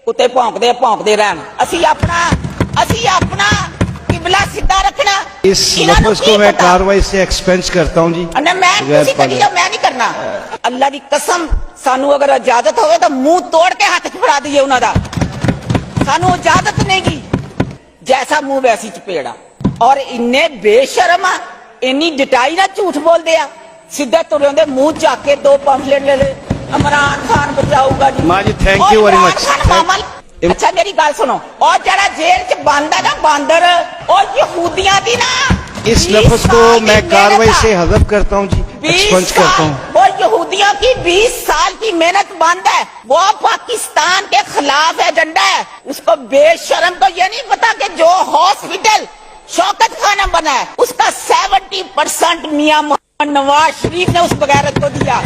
कुत्ते भौंकते रहन। असी अपना किबला सीधा रखना। इस लफ्ज को मैं कार्रवाई से एक्सपेंस करता हूं जी। मैं नहीं करना। अल्लाह की कसम सानू अगर इजाजत हो तो मुंह तोड़ के हाथ च फड़ा दीए उन्हां दा। सानू इजाजत नहीं की, जैसा मुंह वैसी चपेड़ा। और इन्ने बेशर्म आ, इन्नी डिटाई ना झूठ बोलते आ। सीधे तुरे होंदे मुंह चाक के 2 पंफलेट ले ले, इमरान खान बचाऊगा जी। मां जी थैंक यू वेरी मच। अच्छा मेरी गल सुनो, और जरा जेल च बंद है ना बांदर, और यहूदियां दी ना इस लफ्ज को मैं कार्रवाई से हज़फ करता हूं जी, एक्सपेंस करता हूं। वो यहूदियों की 20 साल की मेहनत बंद है, वो पाकिस्तान के खिलाफ एजेंडा है। उसको बेशरम को ये नहीं पता कि जो हॉस्पिटल शौकत खाना बना है उसका 70% मियां मोहम्मद नवाज शरीफ ने उस बगैरत को दिया।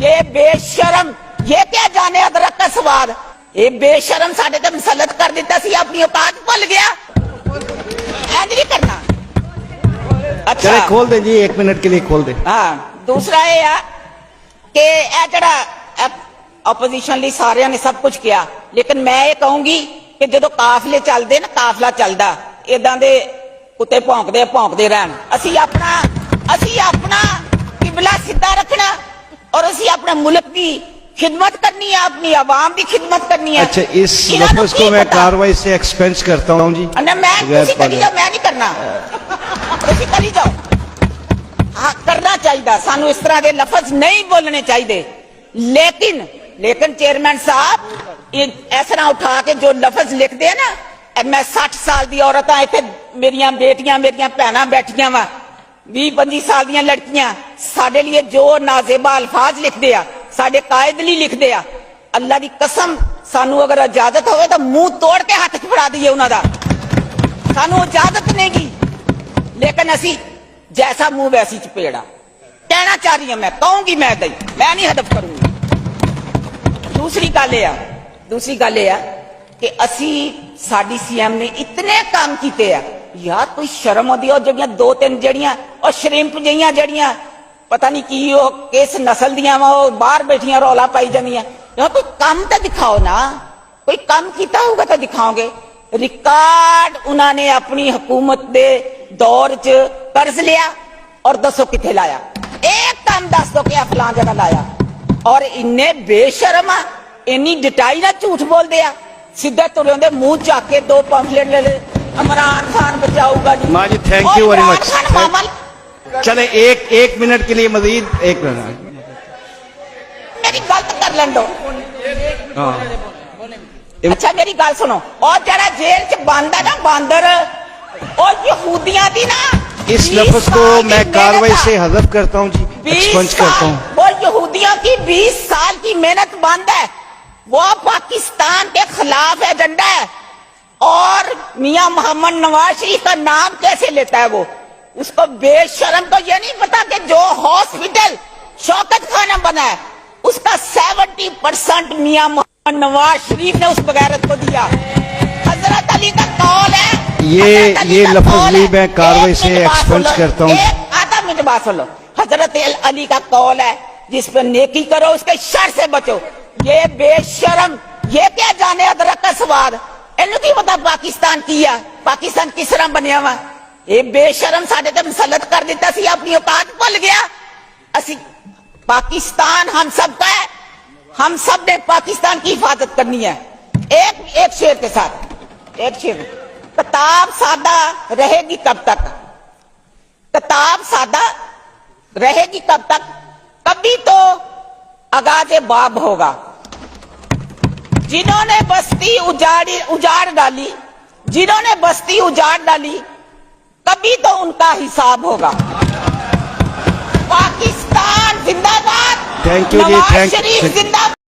ये बेशरम, ये क्या जाने अदरक का स्वाद। ये बेशरम साडे ते मुसलत कर दिता सी, अपनी औकात भूल गया। ऐज नहीं करना। अच्छा चले खोल दे जी, 1 मिनट के लिए खोल दे। हाँ, दूसरा ये है कि ए जड़ा ऑपोजिशन ਲਈ सारिਆਂ ने सब कुछ किया, लेकिन मैं ये कहूंगी कि ਜਦੋਂ ਕਾਫਲੇ ਚੱਲਦੇ ਨਾ, ਕਾਫਲਾ ਚੱਲਦਾ ਇਦਾਂ ਦੇ ਕੁੱਤੇ ਭੌਂਕਦੇ ਰਹਿਣ। ਅਸੀਂ ਆਪਣਾ किबला सीधा रखना और ਅਸੀਂ अपने मुल्क की खिदमत करनी है, अपनी आवाम की खिदमत करनी है। अच्छा इस लफ्ज को मैं कार्रवाई से एक्सपेंस करता हूं जी। मैं नहीं करना, करी जाओ। हाँ करना चाहिए, सानू इस तरह के लफ्ज नहीं बोलने चाहिए। लेकिन चेयरमैन साहब इस तरह उठा के जो लफ्ज लिखते हैं ना, मैं 60 साल की औरत हाँ, इतने मेरिया बेटियां मेरिया भैन बैठिया वा, 20-25 साल दी लड़कियां साडे लिए जो नाजेबा अल्फाज लिखते आ, साडे कायद लिए लिखते आ। अल्लाह की कसम सानू अगर इजाजत हो तो मुंह तोड़ के हाथ च फड़ा दीए उन्हां दा। सानू इजाजत नहीं की, लेकिन असी जैसा मुंह वैसी चपेड़ा। कहना चाह रही हूं, मैं कहूंगी, मैं नहीं हदफ करूंगी। दूसरी गल यह कि असी साडी सीएम ने इतने काम किए आ, यार कोई शर्म आती है। जड़ियां 2-3 जड़ियां और श्रिंप जड़ियां जड़ियां पता नहीं की वो किस नस्ल दियां वा, बाहर बैठियां रौला पाई जानियां। यार कोई काम तो दिखाओ ना, कोई काम किया होगा तो दिखाओगे। रिकॉर्ड उन्होंने अपनी हुकूमत दे दौर च कर्ज लिया और दसो किथे लाया, एक काम दस दो कि फलां जगह लाया। और इन्ने बेशर्म आ, इन्नी डिटाई ना झूठ बोलते आ। सीधे तुरे होंदे मुंह चाक के 2 पंफलेट ले ले, इमरान खान बचाऊगा जी। मां जी थैंक यू वेरी मच। चले एक मिनट के लिए मजीद 1 मिनट मेरी गलत कर लें दो। अच्छा मेरी गल सुनो, और जरा जेल च बंद है ना बांदर, और यहूदियां दी ना इस लफ्ज को मैं कार्रवाई से हज़फ करता हूं जी, एक्सपेंस करता हूं। वो यहूदियों की 20 साल की मेहनत बंद है, वो पाकिस्तान के खिलाफ एजेंडा है। और मियां मोहम्मद नवाज शरीफ का नाम कैसे लेता है वो, उसको बेशरम को ये नहीं पता कि जो हॉस्पिटल शौकत खाना बना है उसका 70% मियां मोहम्मद नवाज शरीफ ने उस बगैरत को दिया। हजरत अली का कौल है, ये लफ्ज भी मैं कार्रवाई से एक्सपेंस करता हूँ। आधा मिनट बात सुन लो। हजरत अली का कौल है, जिस पर नेकी करो उसके शर से बचो। ये बेशरम, ये क्या जाने अदरक का स्वाद। इन्हें की पता पाकिस्तान किया, पाकिस्तान किस तरह बनया वा। ये बेशरम साडे ते मुसलत कर दिता सी, अपनी औकात भूल गया। असी पाकिस्तान हम सब का है, हम सब ने पाकिस्तान की हिफाजत करनी है। एक शेर के साथ, एक शेर। किताब सादा रहेगी कब तक, किताब सादा रहेगी कब तक, कभी तो आगाज़े बाब होगा। जिन्होंने बस्ती उजाड़ डाली, जिन्होंने बस्ती उजाड़ डाली, कभी तो उनका हिसाब होगा। पाकिस्तान जिंदाबाद, थैंक यू जी, नवाज शरीफ जिंदाबाद।